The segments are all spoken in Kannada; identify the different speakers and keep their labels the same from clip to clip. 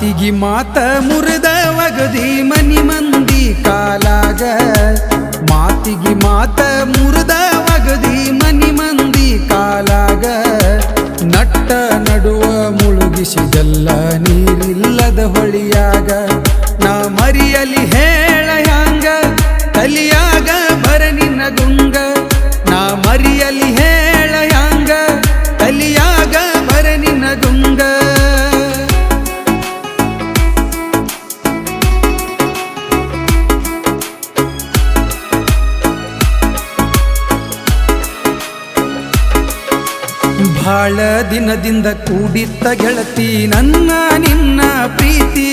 Speaker 1: ಮಾತಿಗಿ ಮಾತ ಮುರಿದ ಒಗದಿ ಮನಿ ಮಂದಿ ಕಾಲಾಗ ಮಾತಿಗಿ ಮಾತ ಮುರಿದ ಒಗದಿ ಮನಿ ಮಂದಿ ಕಾಲಾಗ ನಟ್ಟ ನಡುವ ಮುಳುಗಿಸಿದೆಲ್ಲ ನೀರಿಲ್ಲದ ಹೊಳಿಯಾಗ ನಾ ಮರಿಯಲಿ ಹೇಳ ಹ್ಯಾಂಗ ತಲಿಯಾಗ ಬರ ನಿನ್ನ ಗುಂಗ ನಾ ಮರಿಯಲಿ ಹೇಳ ಹ್ಯಾಂಗ ತಲಿಯಾಗ ಬರ ನಿನ್ನ ಗುಂಗ ಭಾಳ ದಿನದಿಂದ ಕೂಡಿತ್ತ ಗೆಳತಿ ನನ್ನ ನಿನ್ನ ಪ್ರೀತಿ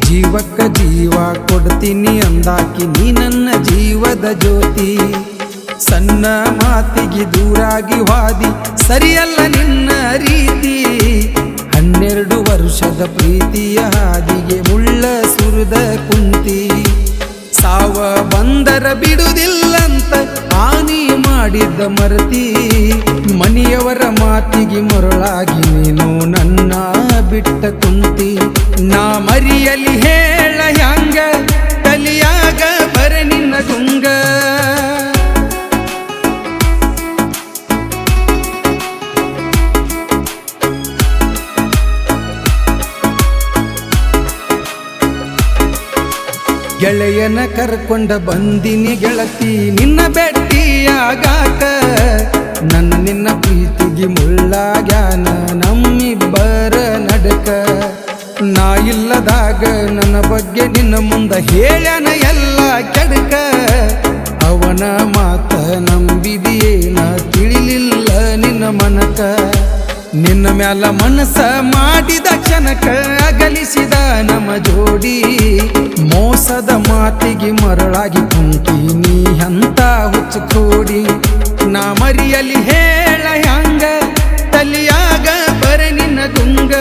Speaker 1: ಜೀವಕ್ಕ ಜೀವ ಕೊಡ್ತೀನಿ ಅಂದಾಕಿ ನೀ ನನ್ನ ಜೀವದ ಜ್ಯೋತಿ ಸಣ್ಣ ಮಾತಿಗೆ ದೂರಾಗಿ ವಾದಿ ಸರಿಯಲ್ಲ ನಿನ್ನ ರೀತಿ 12 ವರ್ಷದ ಪ್ರೀತಿಯ ಹಾದಿಗೆ ಮುಳ್ಳ ಸುರಿದ ಕುಂತಿ ಸಾವ ಬಂದರ ಬಿಡುವುದಿಲ್ಲಂತ ಹಾನಿ ಮಾಡಿದ್ದ ಮರತಿ ಮನೆಯವರ ಮಾತಿಗೆ ಮರಳಾಗಿ ನೀನು ನನ್ನ ಬಿಟ್ಟ ಕುಂತಿ ನಾ ಮರಿಯಲಿ ಹೇಳ ಹ್ಯಾಂಗ ತಲಿಯಾಗ ಬರ ನಿನ್ನ ಗುಂಗ ಗೆಳೆಯನ ಕರ್ಕೊಂಡ ಬಂದಿನಿ ಗೆಳತಿ ನಿನ್ನ ಭೇಟಿಯಾಗಾಕ ನನ್ನ ನಿನ್ನ ಪ್ರೀತಿಗೆ ಮುಳ್ಳಾಗ್ಯಾನ ನಮ್ಮಿಬ್ಬರ ನಡಕ ನಾ ಇಲ್ಲದಾಗ ನನ್ನ ಬಗ್ಗೆ ನಿನ್ನ ಮುಂದ ಹೇಳ್ಯಾನ ಎಲ್ಲ ಕೆಡಕ ಅವನ ಮಾತ ನಂಬಿದಿಯೇನ ತಿಳಿಲಿಲ್ಲ ನಿನ್ನ ಮನಕ ನಿನ್ನ ಮ್ಯಾಲ ಮನಸ ಮಾಡಿದ ಕ್ಷಣಕ ಅಗಲಿಸಿದ ನಮ್ಮ ಜೋಡಿ ಮೋಸದ ಮಾತಿಗೆ ಮರಳಾಗಿ ಕುಂತಿ ನೀ ಅಂತ ಹುಚ್ಚು ಕೋಡಿ ನಾ ಮರಿಯಲಿ ಹೇಳ ಹ್ಯಾಂಗ ತಲಿಯಾಗ ಬರ ನಿನ್ನ ಗುಂಗ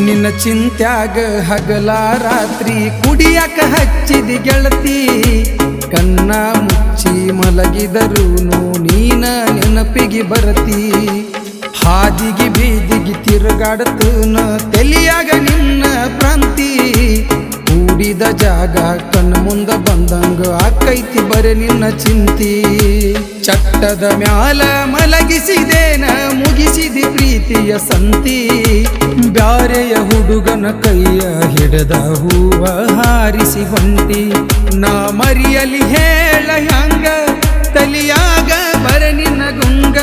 Speaker 1: ನಿನ್ನ ಚಿಂತ್ಯಾಗ ಹಗಲ ರಾತ್ರಿ ಕುಡಿಯಾಕ ಹಚ್ಚಿದಿ ಗೆಳತಿ ಕಣ್ಣ ಮುಚ್ಚಿ ಮಲಗಿದರೂನು ನೀನ ನೆನಪಿಗೆ ಬರತಿ ಹಾದಿಗೆ ಬೀದಿಗೆ ತಿರುಗಾಡತನ ತಲಿಯಾಗ ನಿನ್ನ ಪ್ರಾಂತಿ ಕೂಡಿದ ಜಾಗ ಕಣ್ಣ ಮುಂದ ಬಂದಂಗ ಆಕೈತಿ ಬರೆ ನಿನ್ನ ಚಿಂತಿ ಚಟ್ಟದ ಮ್ಯಾಲ ಮಲಗಿಸಿದೇನ ಮುಗಿಸಿದಿ ಪ್ರೀತಿಯ ಸಂತಿ ಬ್ಯಾರೆಯ ಹುಡುಗನ ಕೈಯ ಹಿಡದ ಹೂವ ಹಾರಿಸಿ ಹೊಂಟಿ ನಾ ಮರಿಯಲಿ ಹೇಳ ಹ್ಯಾಂಗ ತಲಿಯಾಗ ಬರ ನಿನ್ನ ಗುಂಗ